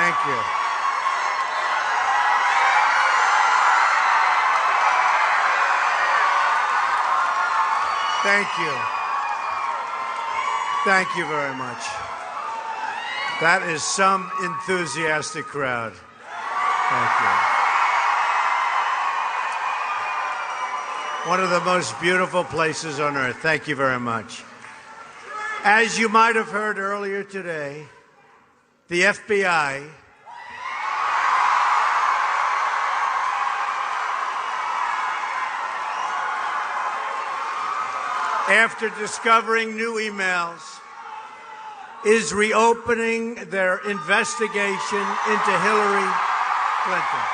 Thank you. Thank you. Thank you very much. That is some enthusiastic crowd. Thank you. One of the most beautiful places on earth. Thank you very much. As you might have heard earlier today, the FBI after discovering new emails, is reopening their investigation into Hillary Clinton.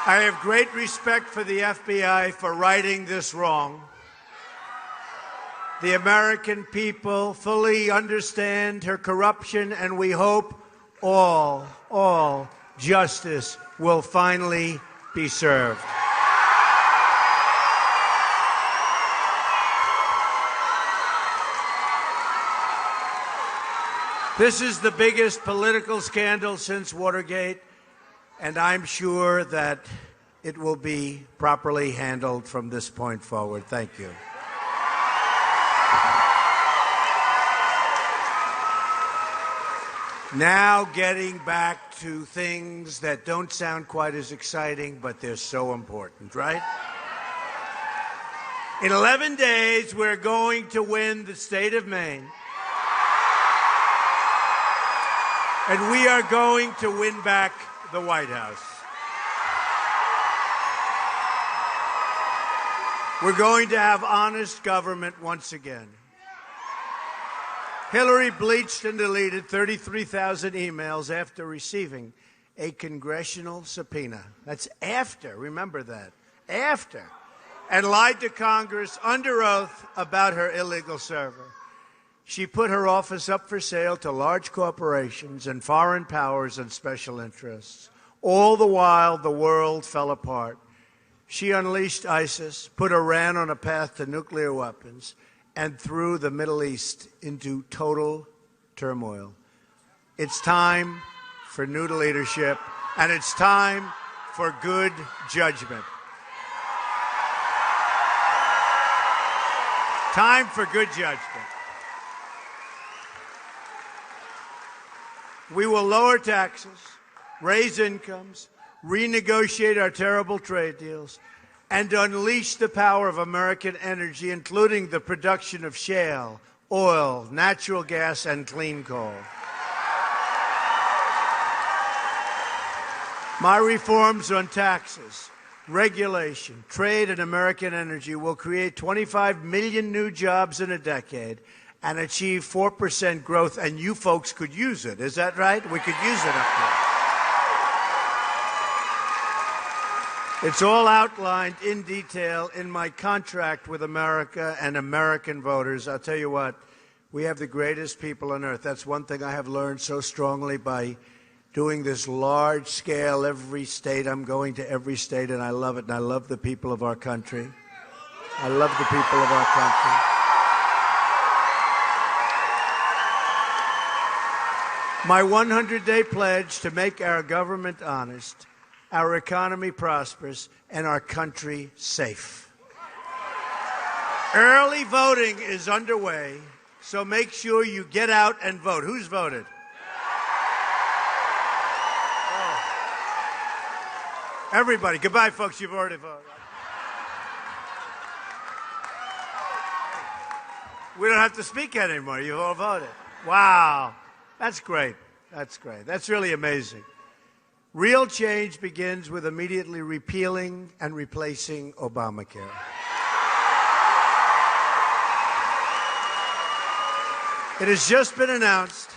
I have great respect for the FBI for righting this wrong. The American people fully understand her corruption, and we hope all justice will finally be served. This is the biggest political scandal since Watergate, and I'm sure that it will be properly handled from this point forward. Thank you. Now getting back to things that don't sound quite as exciting, but they're so important, right? In 11 days, we're going to win the state of Maine. And we are going to win back the White House. We're going to have honest government once again. Hillary bleached and deleted 33,000 emails after receiving a congressional subpoena. That's after, remember that, after. And lied to Congress under oath about her illegal server. She put her office up for sale to large corporations and foreign powers and special interests. All the while, the world fell apart. She unleashed ISIS, put Iran on a path to nuclear weapons, and threw the Middle East into total turmoil. It's time for new leadership, and it's time for good judgment. Time for good judgment. We will lower taxes, raise incomes, renegotiate our terrible trade deals, and unleash the power of American energy, including the production of shale, oil, natural gas, and clean coal. My reforms on taxes, regulation, trade, and American energy will create 25 million new jobs in a decade and achieve 4% growth, and you folks could use it. Is that right? We could use it up there. It's all outlined in detail in my contract with America and American voters. I'll tell you what, we have the greatest people on earth. That's one thing I have learned so strongly by doing this large scale, every state. I'm going to every state, and I love it, and I love the people of our country. I love the people of our country. My 100-day pledge to make our government honest, our economy prosperous, and our country safe. Early voting is underway, so make sure you get out and vote. Who's voted? Oh. Everybody. Goodbye, folks. You've already voted. We don't have to speak anymore. You've all voted. Wow. That's great. That's great. That's really amazing. Real change begins with immediately repealing and replacing Obamacare. It has just been announced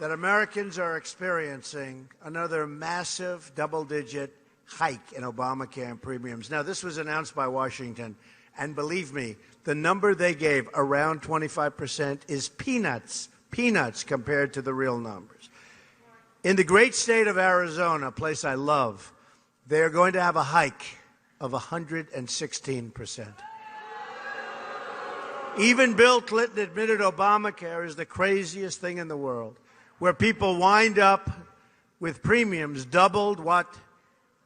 that Americans are experiencing another massive double-digit hike in Obamacare and premiums. Now, this was announced by Washington, and believe me, the number they gave, around 25%, is peanuts compared to the real numbers. In the great state of Arizona, a place I love, they're going to have a hike of 116%. Even Bill Clinton admitted Obamacare is the craziest thing in the world, where people wind up with premiums doubled what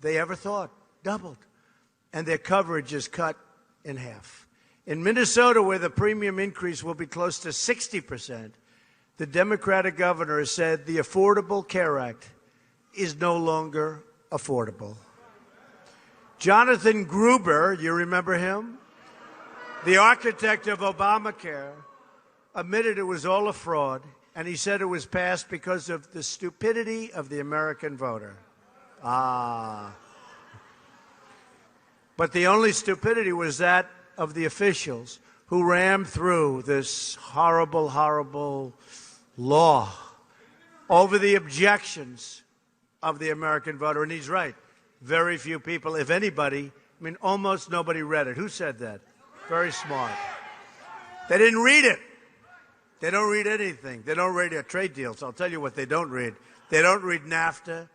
they ever thought, doubled, and their coverage is cut in half. In Minnesota, where the premium increase will be close to 60%, the Democratic governor has said the Affordable Care Act is no longer affordable. Jonathan Gruber, you remember him? The architect of Obamacare admitted it was all a fraud, and he said it was passed because of the stupidity of the American voter. But the only stupidity was that of the officials who rammed through this horrible, horrible law over the objections of the American voter. And he's right. Very few people, if anybody, I mean, almost nobody read it. Who said that? Very smart. They didn't read it. They don't read anything. They don't read trade deals. I'll tell you what they don't read. They don't read NAFTA.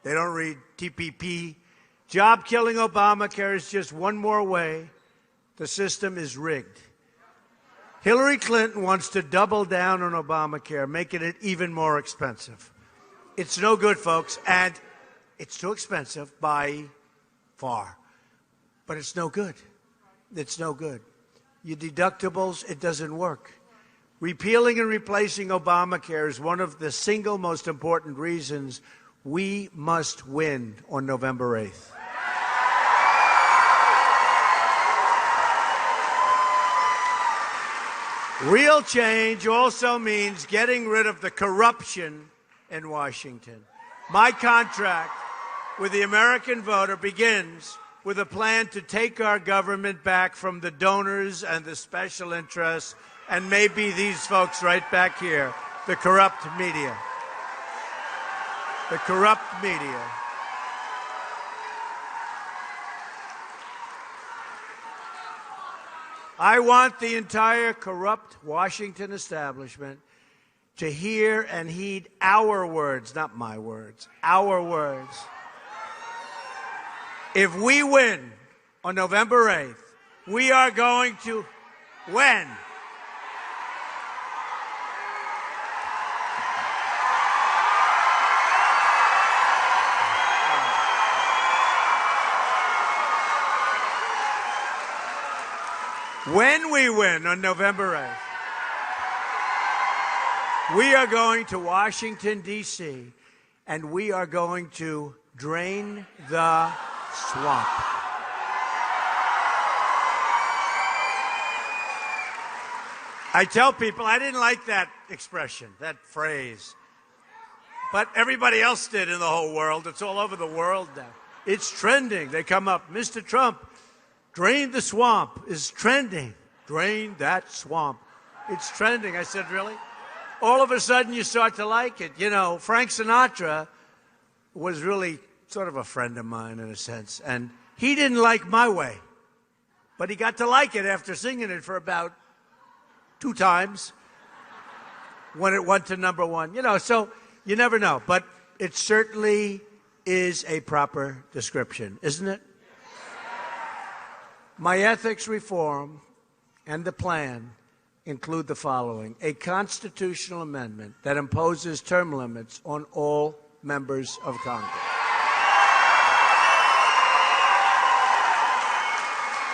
They don't read TPP. Job-killing Obamacare is just one more way the system is rigged. Hillary Clinton wants to double down on Obamacare, making it even more expensive. It's no good, folks, and it's too expensive by far. But it's no good. It's no good. Your deductibles, it doesn't work. Repealing and replacing Obamacare is one of the single most important reasons we must win on November 8th. Real change also means getting rid of the corruption in Washington. My contract with the American voter begins with a plan to take our government back from the donors and the special interests, and maybe these folks right back here, the corrupt media. The corrupt media. I want the entire corrupt Washington establishment to hear and heed our words, not my words, our words. If we win on November 8th, we are going to win. When we win on November 8th, we are going to Washington, D.C., and we are going to drain the swamp. I tell people I didn't like that expression, that phrase. But everybody else did in the whole world. It's all over the world now. It's trending. They come up, Mr. Trump, drain the swamp is trending. Drain that swamp. It's trending. I said, really? All of a sudden you start to like it. You know, Frank Sinatra was really sort of a friend of mine in a sense. And he didn't like my way. But he got to like it after singing it for about 2 times when it went to number 1. You know, so you never know. But it certainly is a proper description, isn't it? My ethics reform and the plan include the following: a constitutional amendment that imposes term limits on all members of Congress,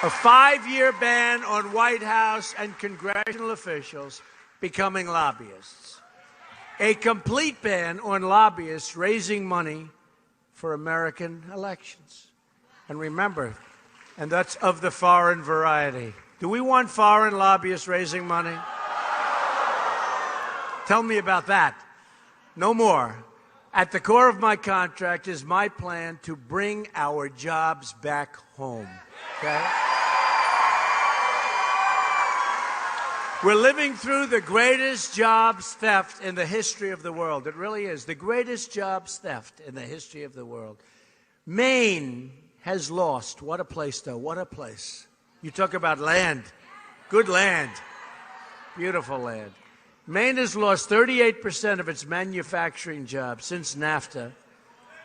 a 5-year ban on White House and congressional officials becoming lobbyists, a complete ban on lobbyists raising money for American elections. And remember, and that's of the foreign variety. Do we want foreign lobbyists raising money? Tell me about that. No more. At the core of my contract is my plan to bring our jobs back home. Okay? We're living through the greatest jobs theft in the history of the world. It really is. The greatest jobs theft in the history of the world. Maine has lost. What a place, though. What a place. You talk about land. Good land. Beautiful land. Maine has lost 38% of its manufacturing jobs since NAFTA,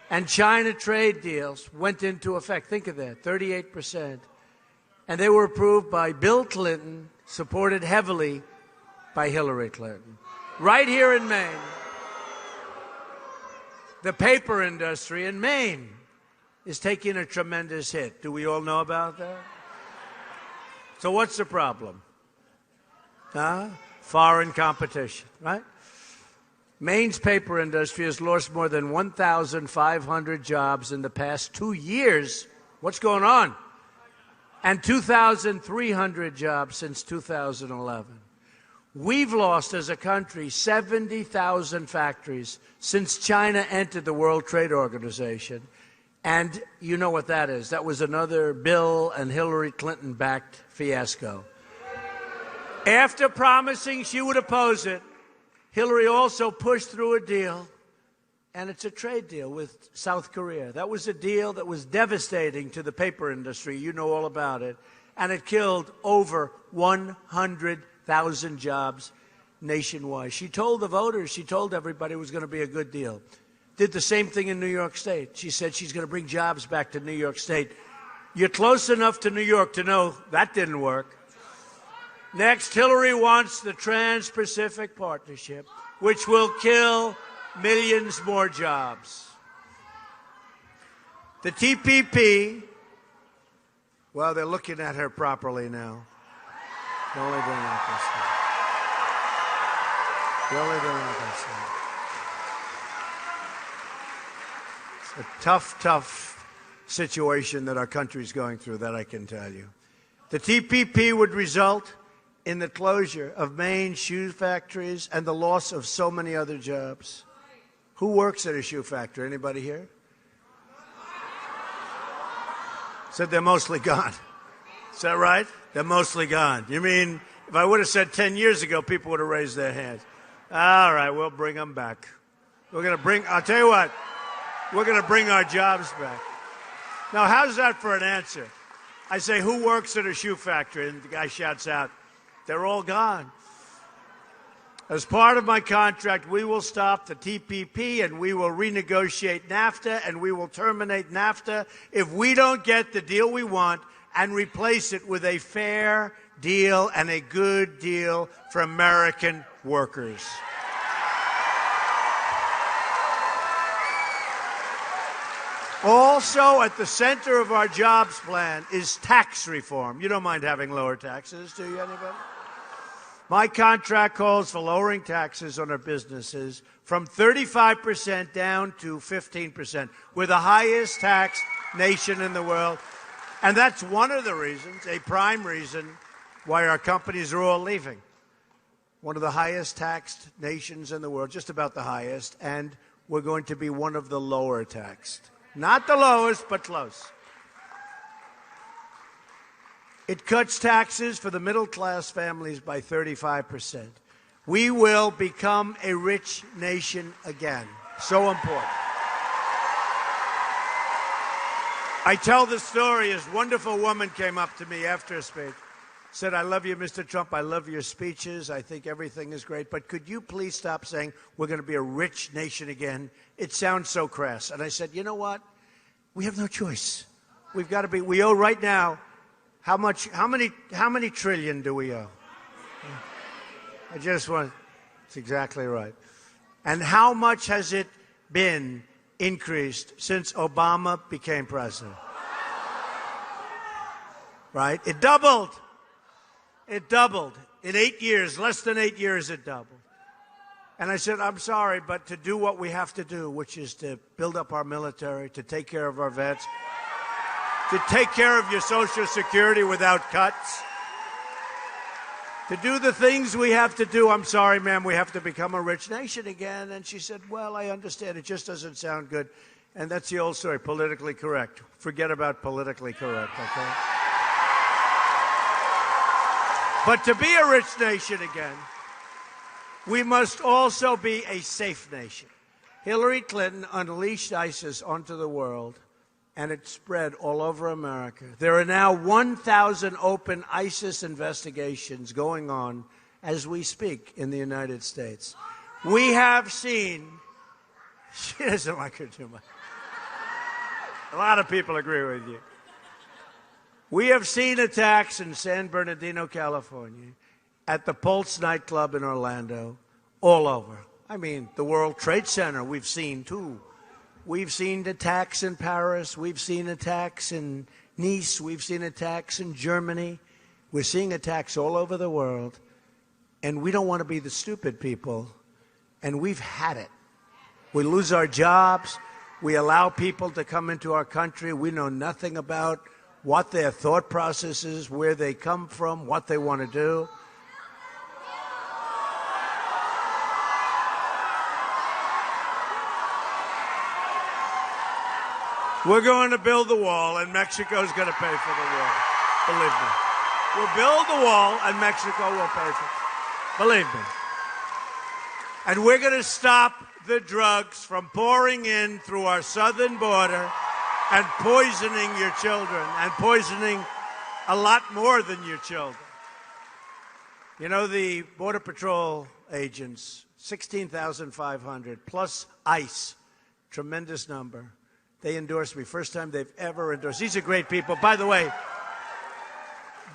and China trade deals went into effect. Think of that, 38%. And they were approved by Bill Clinton, supported heavily by Hillary Clinton. Right here in Maine, the paper industry in Maine is taking a tremendous hit. Do we all know about that? So what's the problem? Foreign competition, right? Maine's paper industry has lost more than 1,500 jobs in the past 2 years. What's going on? And 2,300 jobs since 2011. We've lost as a country 70,000 factories since China entered the World Trade Organization. And you know what that is. That was another Bill and Hillary Clinton-backed fiasco. After promising she would oppose it, Hillary also pushed through a deal, and it's a trade deal with South Korea. That was a deal that was devastating to the paper industry. You know all about it. And it killed over 100,000 jobs nationwide. She told the voters, she told everybody it was going to be a good deal. Did the same thing in New York State. She said she's going to bring jobs back to New York State. You're close enough to New York to know that didn't work. Next, Hillary wants the Trans-Pacific Partnership, which will kill millions more jobs. The TPP, well, they're looking at her properly now. The only thing I can say. The only thing I can say. A tough situation that our country's going through, that I can tell you. The TPP would result in the closure of Maine shoe factories and the loss of so many other jobs. Who works at a shoe factory? Anybody here? Said they're mostly gone. Is that right? They're mostly gone. You mean, if I would have said 10 years ago, people would have raised their hands. All right, we'll bring them back. We're going to bring, I'll tell you what, we're going to bring our jobs back. Now, how's that for an answer? I say, who works at a shoe factory? And the guy shouts out, they're all gone. As part of my contract, we will stop the TPP and we will renegotiate NAFTA and we will terminate NAFTA if we don't get the deal we want and replace it with a fair deal and a good deal for American workers. Also, at the center of our jobs plan is tax reform. You don't mind having lower taxes, do you, anybody? My contract calls for lowering taxes on our businesses from 35% down to 15%. We're the highest taxed nation in the world. And that's one of the reasons, a prime reason, why our companies are all leaving. One of the highest taxed nations in the world, just about the highest, and we're going to be one of the lower taxed. Not the lowest, but close. It cuts taxes for the middle-class families by 35%. We will become a rich nation again. So important. I tell the story. This wonderful woman came up to me after a speech, said, I love you, Mr. Trump. I love your speeches. I think everything is great. But could you please stop saying we're going to be a rich nation again? It sounds so crass. And I said, you know what? We have no choice. We've got to be. We owe right now. How many trillion do we owe? I just want. That's exactly right. And how much has it been increased since Obama became president? Right? It doubled. It doubled. In 8 years, less than 8 years, it doubled. And I said, I'm sorry, but to do what we have to do, which is to build up our military, to take care of our vets, to take care of your Social Security without cuts, to do the things we have to do, I'm sorry, ma'am, we have to become a rich nation again. And she said, well, I understand. It just doesn't sound good. And that's the old story, politically correct. Forget about politically correct, okay? But to be a rich nation again, we must also be a safe nation. Hillary Clinton unleashed ISIS onto the world, and it spread all over America. There are now 1,000 open ISIS investigations going on as we speak in the United States. We have seen... She doesn't like her too much. A lot of people agree with you. We have seen attacks in San Bernardino, California, at the Pulse nightclub in Orlando, all over. I mean, the World Trade Center we've seen, too. We've seen attacks in Paris. We've seen attacks in Nice. We've seen attacks in Germany. We're seeing attacks all over the world. And we don't want to be the stupid people. And we've had it. We lose our jobs. We allow people to come into our country. We know nothing about what their thought process is, where they come from, what they want to do. We're going to build the wall, and Mexico's going to pay for the wall. Believe me. We'll build the wall, and Mexico will pay for it. Believe me. And we're going to stop the drugs from pouring in through our southern border and poisoning your children, and poisoning a lot more than your children. You know, the Border Patrol agents, 16,500, plus ICE, tremendous number. They endorsed me. First time they've ever endorsed. These are great people. By the way,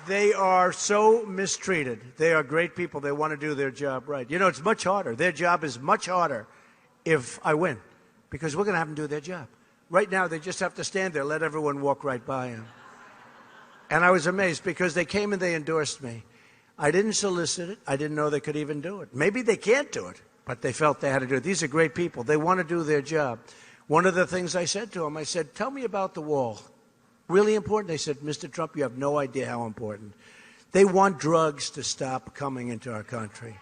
they are so mistreated. They are great people. They want to do their job right. You know, it's much harder. Their job is much harder if I win, because we're going to have them do their job. Right now, they just have to stand there, let everyone walk right by them. And I was amazed because they came and they endorsed me. I didn't solicit it. I didn't know they could even do it. Maybe they can't do it, but they felt they had to do it. These are great people. They want to do their job. One of the things I said to them, I said, tell me about the wall. Really important? They said, Mr. Trump, you have no idea how important. They want drugs to stop coming into our country.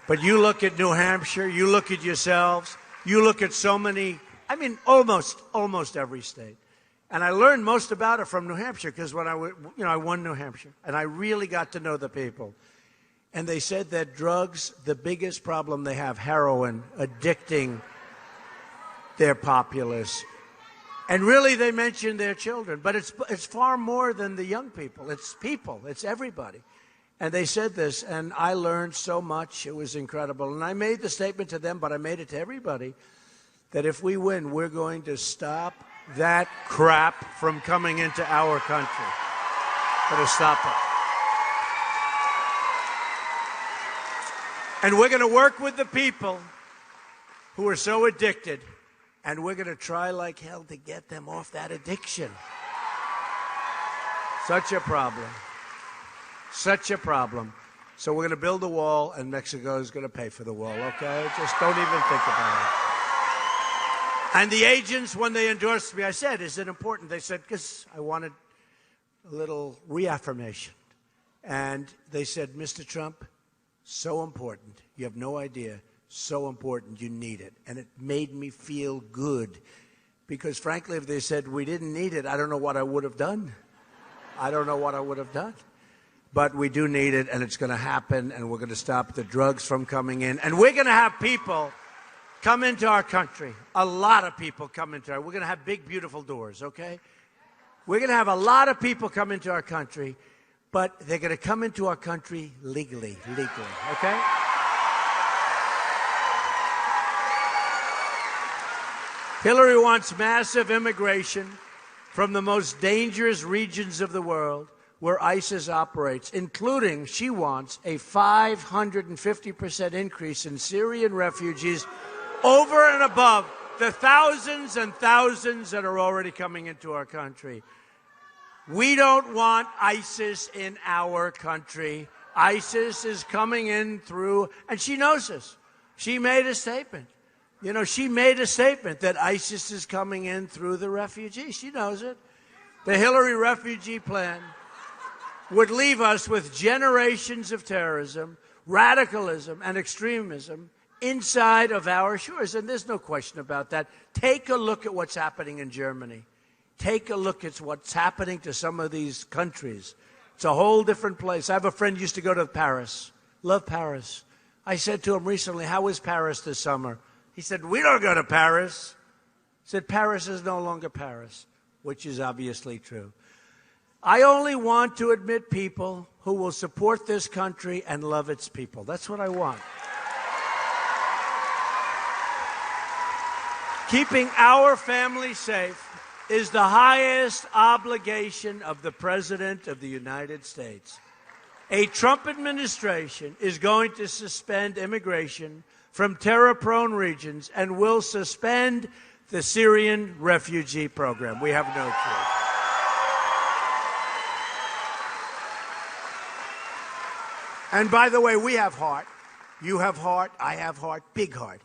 But you look at New Hampshire, you look at yourselves, you look at so many, I mean, almost every state. And I learned most about it from New Hampshire because when I won New Hampshire, and I really got to know the people. And they said that drugs, the biggest problem they have, heroin, addicting their populace. And really, they mentioned their children. But it's far more than the young people. It's people. It's everybody. And they said this, and I learned so much. It was incredible. And I made the statement to them, but I made it to everybody, that if we win, we're going to stop that crap from coming into our country. We're going to stop it. And we're going to work with the people who are so addicted. And we're going to try like hell to get them off that addiction. Such a problem. Such a problem. So we're going to build a wall, and Mexico is going to pay for the wall, okay? Just don't even think about it. And the agents, when they endorsed me, I said, is it important? They said, because I wanted a little reaffirmation. And they said, Mr. Trump, so important. You have no idea. So important, you need it. And it made me feel good. Because frankly, if they said we didn't need it, I don't know what I would have done. I don't know what I would have done. But we do need it, and it's going to happen, and we're going to stop the drugs from coming in. And we're going to have people come into our country. A lot of people come into our. We're going to have big, beautiful doors, okay? We're going to have a lot of people come into our country, but they're going to come into our country legally, okay? Hillary wants massive immigration from the most dangerous regions of the world where ISIS operates, including, she wants, a 550% increase in Syrian refugees over and above the thousands and thousands that are already coming into our country. We don't want ISIS in our country. ISIS is coming in through, and she knows this. She made a statement. You know, she made a statement that ISIS is coming in through the refugees. She knows it. The Hillary refugee plan would leave us with generations of terrorism, radicalism, and extremism inside of our shores. And there's no question about that. Take a look at what's happening in Germany. Take a look at what's happening to some of these countries. It's a whole different place. I have a friend who used to go to Paris. Love Paris. I said to him recently, how was Paris this summer? He said, we don't go to Paris. He said, Paris is no longer Paris, which is obviously true. I only want to admit people who will support this country and love its people. That's what I want. Keeping our families safe, is the highest obligation of the President of the United States. A Trump administration is going to suspend immigration from terror-prone regions and will suspend the Syrian refugee program. We have no choice. And by the way, we have heart. You have heart. I have heart. Big heart.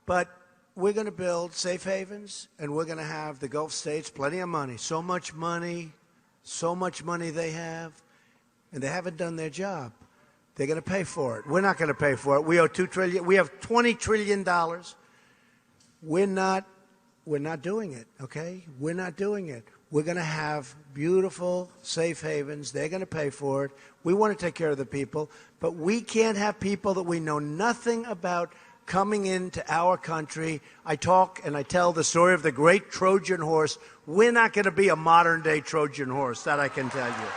But we're going to build safe havens, and we're going to have the Gulf states plenty of money. So much money they have, and they haven't done their job. They're going to pay for it. We're not going to pay for it. We owe $2 trillion. We have $20 trillion. We're not doing it, okay? We're not doing it. We're going to have beautiful safe havens. They're going to pay for it. We want to take care of the people, but we can't have people that we know nothing about coming into our country. I talk and I tell the story of the great Trojan horse. We're not going to be a modern-day Trojan horse, that I can tell you.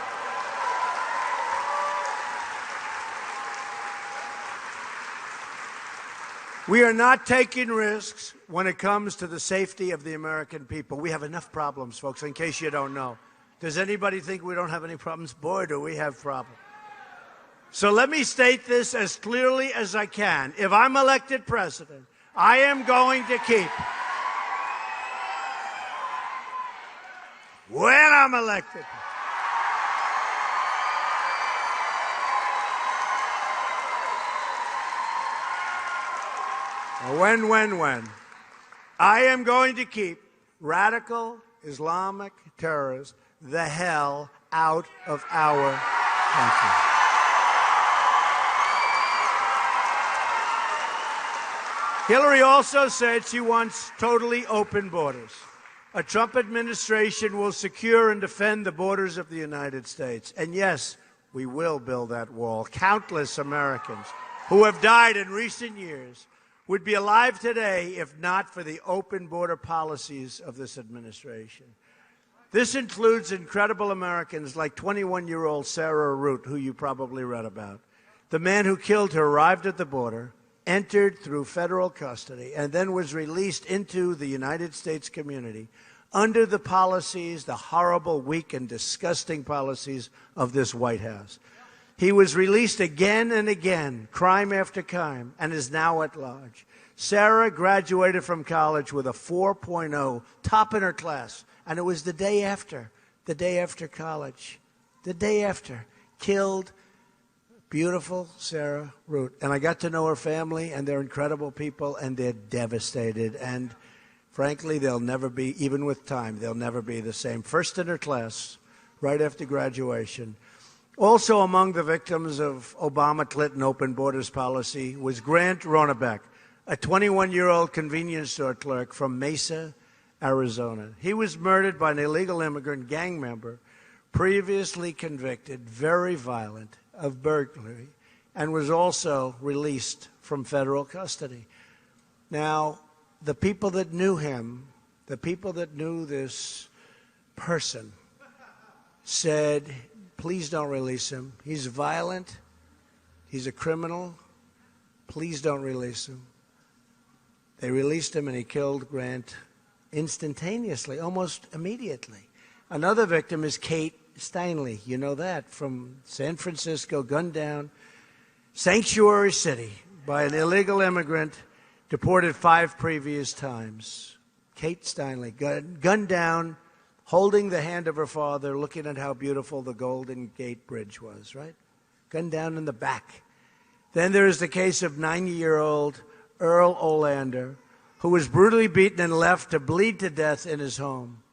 We are not taking risks when it comes to the safety of the American people. We have enough problems, folks, in case you don't know. Does anybody think we don't have any problems? Boy, do we have problems. So let me state this as clearly as I can. If I'm elected president, I am going to keep. When I'm elected. When. I am going to keep radical Islamic terrorists the hell out of our country. Hillary also said she wants totally open borders. A Trump administration will secure and defend the borders of the United States. And yes, we will build that wall. Countless Americans who have died in recent years would be alive today if not for the open border policies of this administration. This includes incredible Americans like 21-year-old Sarah Root, who you probably read about. The man who killed her arrived at the border, entered through federal custody, and then was released into the United States community under the policies, the horrible, weak, and disgusting policies of this White House. He was released again and again, crime after crime, and is now at large. Sarah graduated from college with a 4.0, top in her class, and it was the day after college, the day after, killed beautiful Sarah Root. And I got to know her family, and they're incredible people, and they're devastated. And frankly, they'll never be, even with time, they'll never be the same. First in her class, right after graduation. Also among the victims of Obama-Clinton open borders policy was Grant Ronebeck, a 21-year-old convenience store clerk from Mesa, Arizona. He was murdered by an illegal immigrant gang member, previously convicted, very violent, of burglary, and was also released from federal custody. Now, the people that knew him, the people that knew this person, said, please don't release him. He's violent. He's a criminal. Please don't release him. They released him, and he killed Grant instantaneously, almost immediately. Another victim is Kate Steinle. You know that, from San Francisco, gunned down. Sanctuary City by an illegal immigrant, deported 5 previous times. Kate Steinle, gunned down, holding the hand of her father, looking at how beautiful the Golden Gate Bridge was, right? Gunned down in the back. Then there is the case of 90-year-old Earl Olander, who was brutally beaten and left to bleed to death in his home.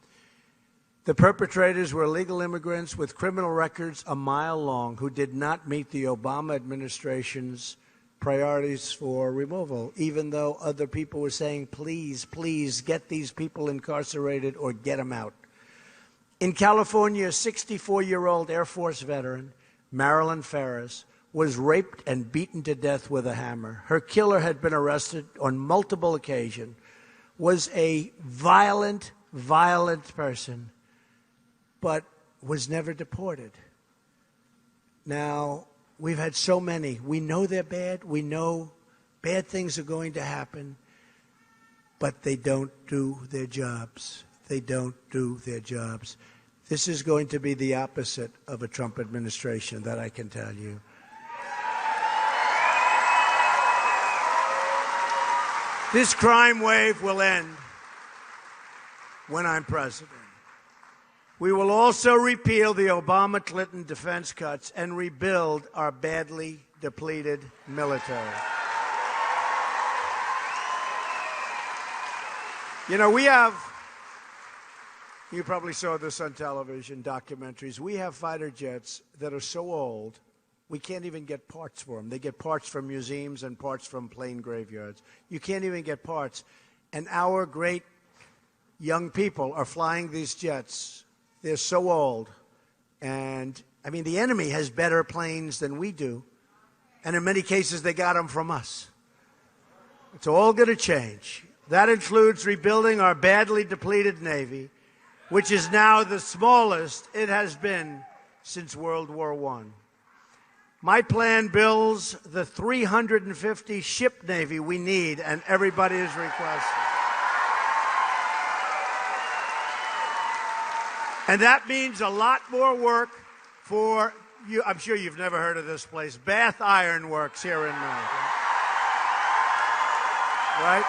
The perpetrators were illegal immigrants with criminal records a mile long who did not meet the Obama administration's priorities for removal, even though other people were saying, please, please, get these people incarcerated or get them out. In California, a 64-year-old Air Force veteran, Marilyn Ferris, was raped and beaten to death with a hammer. Her killer had been arrested on multiple occasions, was a violent person, but was never deported. Now, we've had so many. We know they're bad. We know bad things are going to happen, but they don't do their jobs. they don't do their jobs. This is going to be the opposite of a Trump administration, that I can tell you. This crime wave will end when I'm president. We will also repeal the Obama-Clinton defense cuts and rebuild our badly depleted military. You know, you probably saw this on television, documentaries. We have fighter jets that are so old, we can't even get parts for them. They get parts from museums and parts from plane graveyards. You can't even get parts. And our great young people are flying these jets. They're so old. And, I mean, the enemy has better planes than we do. And in many cases, they got them from us. It's all going to change. That includes rebuilding our badly depleted Navy, which is now the smallest it has been since World War I. My plan builds the 350 ship Navy we need, and everybody is requesting. And that means a lot more work for you. I'm sure you've never heard of this place, Bath Iron Works here in America. Right?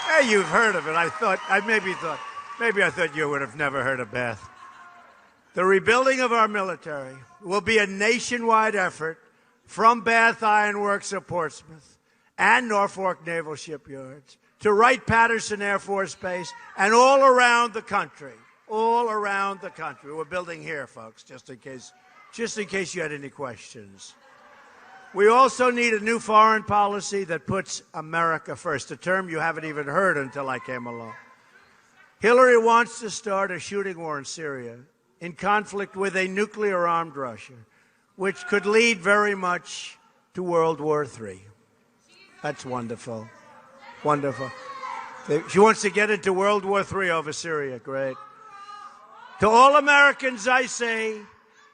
Hey, you've heard of it. Maybe I thought you would have never heard of Bath. The rebuilding of our military will be a nationwide effort from Bath Iron Works of Portsmouth and Norfolk Naval Shipyards to Wright-Patterson Air Force Base and all around the country. All around the country. We're building here, folks, just in case you had any questions. We also need a new foreign policy that puts America first, a term you haven't even heard until I came along. Hillary wants to start a shooting war in Syria in conflict with a nuclear-armed Russia, which could lead very much to World War III. That's wonderful. Wonderful. She wants to get into World War III over Syria. Great. To all Americans, I say,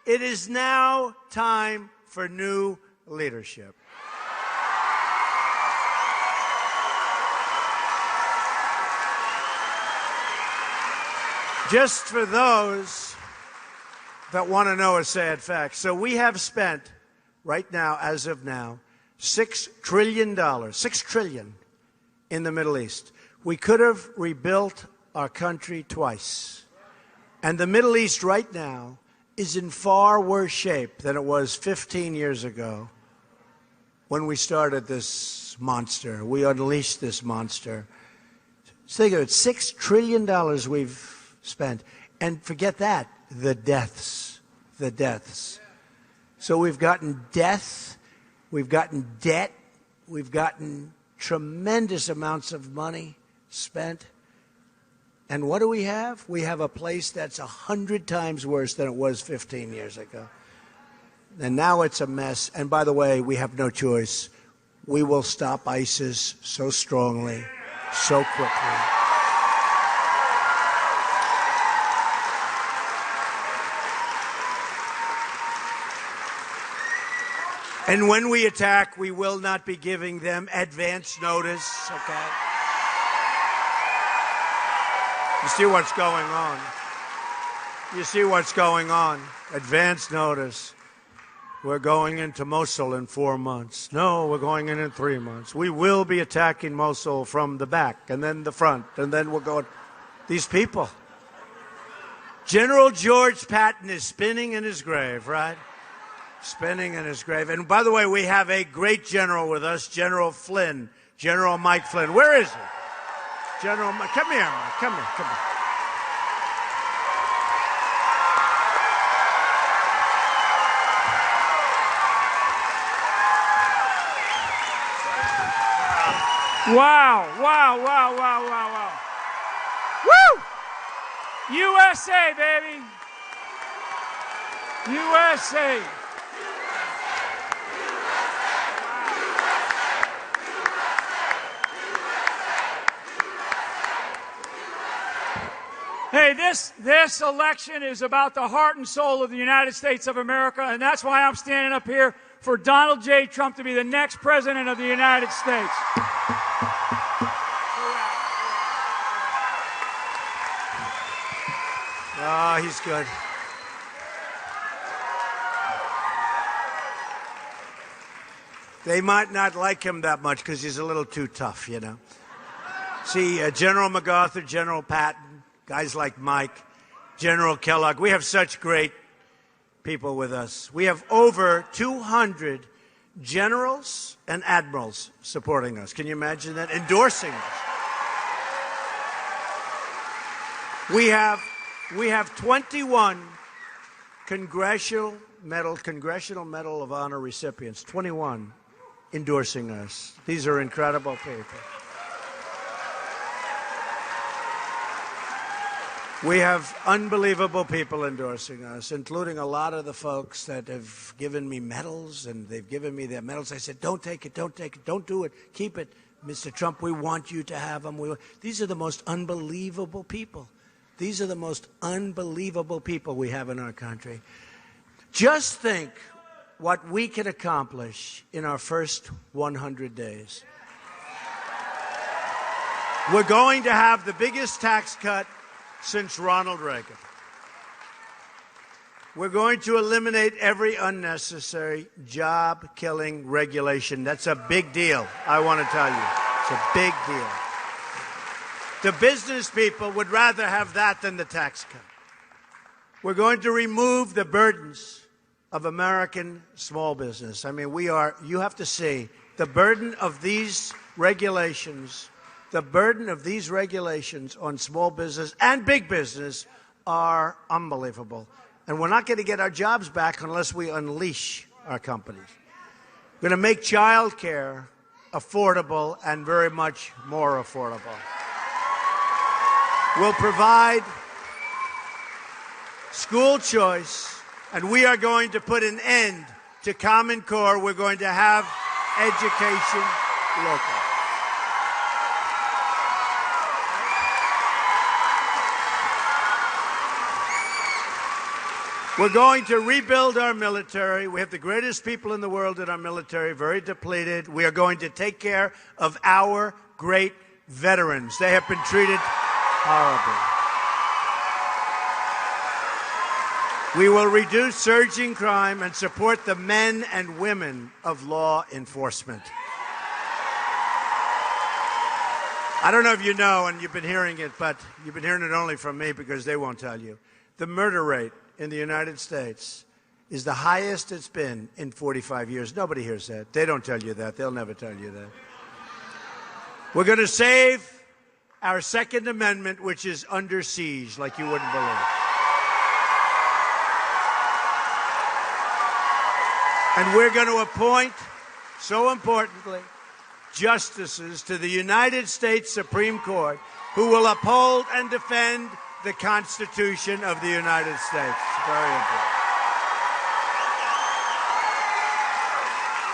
it is now time for new leadership. Just for those that want to know a sad fact. So we have spent, right now, as of now, $6 trillion, $6 trillion in the Middle East. We could have rebuilt our country twice. And the Middle East right now is in far worse shape than it was 15 years ago when we started this monster. We unleashed this monster. So think of it, $6 trillion we've spent. And forget that, the deaths. So we've gotten death, we've gotten debt, we've gotten tremendous amounts of money spent. And what do we have? We have a place that's 100 times worse than it was 15 years ago. And now it's a mess. And by the way, we have no choice. We will stop ISIS so strongly, so quickly. And when we attack, we will not be giving them advance notice, okay? You see what's going on. You see what's going on. Advance notice. We're going into Mosul in 4 months. No, we're going in 3 months. We will be attacking Mosul from the back and then the front, and then we're going. These people. General George Patton is spinning in his grave, right? Spinning in his grave. And by the way, we have a great general with us, General Flynn, General Mike Flynn. Where is he? General Mike, come here, Mike. Come here, come here. Wow, wow, wow, wow, wow, wow. Woo! USA, baby. USA. Hey, this election is about the heart and soul of the United States of America, and that's why I'm standing up here for Donald J. Trump to be the next president of the United States. Oh, he's good. They might not like him that much because he's a little too tough, you know. See, General MacArthur, General Patton, guys like Mike, General Kellogg, we have such great people with us. We have over 200 generals and admirals supporting us. Can you imagine that? Endorsing us. We have 21 Congressional Medal of Honor recipients, 21 endorsing us. These are incredible people. We have unbelievable people endorsing us, including a lot of the folks that have given me medals, and they've given me their medals. I said, don't take it, don't take it, don't do it, keep it. Mr. Trump, we want you to have them. These are the most unbelievable people. These are the most unbelievable people we have in our country. Just think what we can accomplish in our first 100 days. We're going to have the biggest tax cut since Ronald Reagan. We're going to eliminate every unnecessary job-killing regulation. That's a big deal, I want to tell you. It's a big deal. The business people would rather have that than the tax cut. We're going to remove the burdens of American small business. I mean, you have to see the burden of these regulations. The burden of these regulations on small business and big business are unbelievable. And we're not going to get our jobs back unless we unleash our companies. We're going to make child care affordable and very much more affordable. We'll provide school choice, and we are going to put an end to Common Core. We're going to have education local. We're going to rebuild our military. We have the greatest people in the world in our military, very depleted. We are going to take care of our great veterans. They have been treated horribly. We will reduce surging crime and support the men and women of law enforcement. I don't know if you know, and you've been hearing it, but you've been hearing it only from me because they won't tell you. The murder rate in the United States is the highest it's been in 45 years. Nobody hears that. They don't tell you that. They'll never tell you that. We're going to save our Second Amendment, which is under siege, like you wouldn't believe. And we're going to appoint, so importantly, justices to the United States Supreme Court who will uphold and defend the Constitution of the United States. It's very important.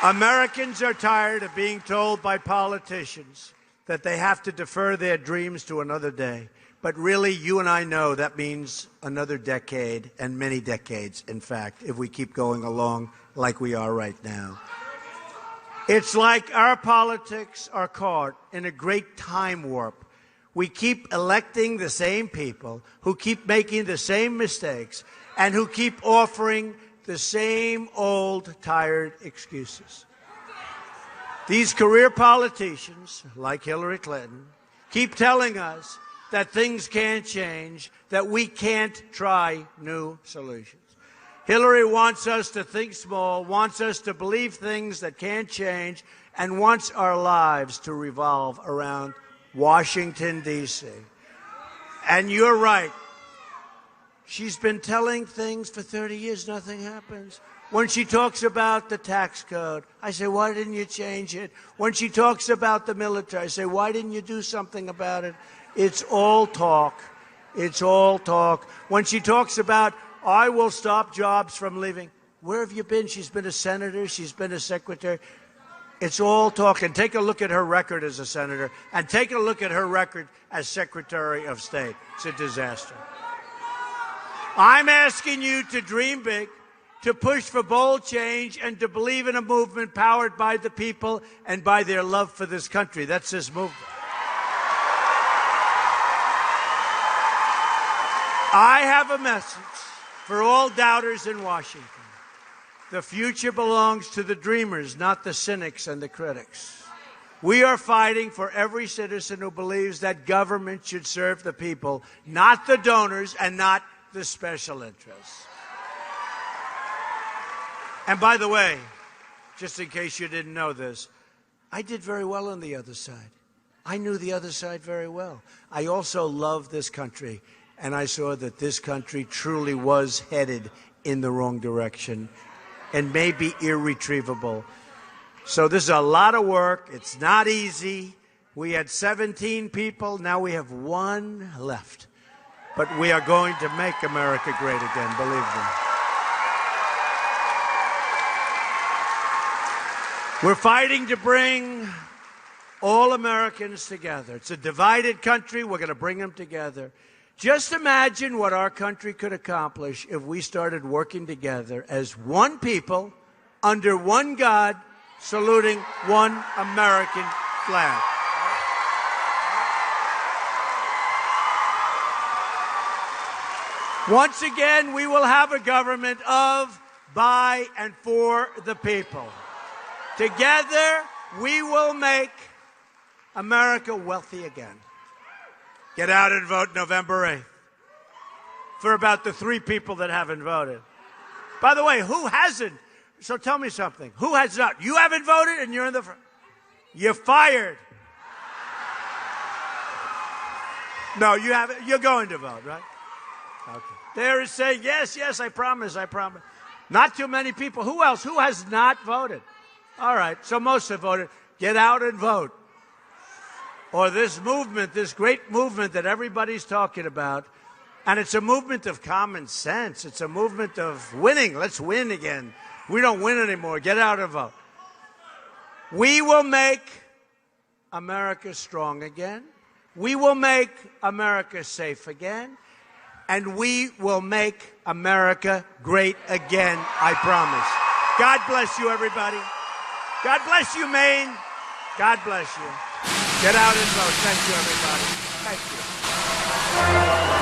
Americans are tired of being told by politicians that they have to defer their dreams to another day. But really, you and I know that means another decade, and many decades, in fact, if we keep going along like we are right now. It's like our politics are caught in a great time warp. We keep electing the same people who keep making the same mistakes and who keep offering the same old, tired excuses. These career politicians, like Hillary Clinton, keep telling us that things can't change, that we can't try new solutions. Hillary wants us to think small, wants us to believe things that can't change, and wants our lives to revolve around Washington, D.C. And you're right. She's been telling things for 30 years, nothing happens. When she talks about the tax code, I say, why didn't you change it? When she talks about the military, I say, why didn't you do something about it? It's all talk. It's all talk. When she talks about, I will stop jobs from leaving, where have you been? She's been a senator. She's been a secretary. It's all talk. And take a look at her record as a senator, and take a look at her record as Secretary of State. It's a disaster. I'm asking you to dream big, to push for bold change, and to believe in a movement powered by the people and by their love for this country. That's this movement. I have a message for all doubters in Washington. The future belongs to the dreamers, not the cynics and the critics. We are fighting for every citizen who believes that government should serve the people, not the donors and not the special interests. And by the way, just in case you didn't know this, I did very well on the other side. I knew the other side very well. I also love this country, and I saw that this country truly was headed in the wrong direction and maybe irretrievable. So this is a lot of work. It's not easy. We had 17 people. Now we have one left. But we are going to make America great again, believe me. We're fighting to bring all Americans together. It's a divided country. We're going to bring them together. Just imagine what our country could accomplish if we started working together as one people, under one God, saluting one American flag. Once again, we will have a government of, by, and for the people. Together, we will make America wealthy again. Get out and vote November 8th. For about the 3 people that haven't voted. By the way, who hasn't? So tell me something. Who has not? You haven't voted and you're in the front. You're fired. No, you haven't. You're going to vote, right? Okay. There is saying, yes, yes, I promise, I promise. Not too many people. Who else? Who has not voted? All right, so most have voted. Get out and vote. Or this movement, this great movement that everybody's talking about, and it's a movement of common sense. It's a movement of winning. Let's win again. We don't win anymore. Get out and vote. We will make America strong again. We will make America safe again. And we will make America great again, I promise. God bless you, everybody. God bless you, Maine. God bless you. Get out and vote. Thank you, everybody. Thank you.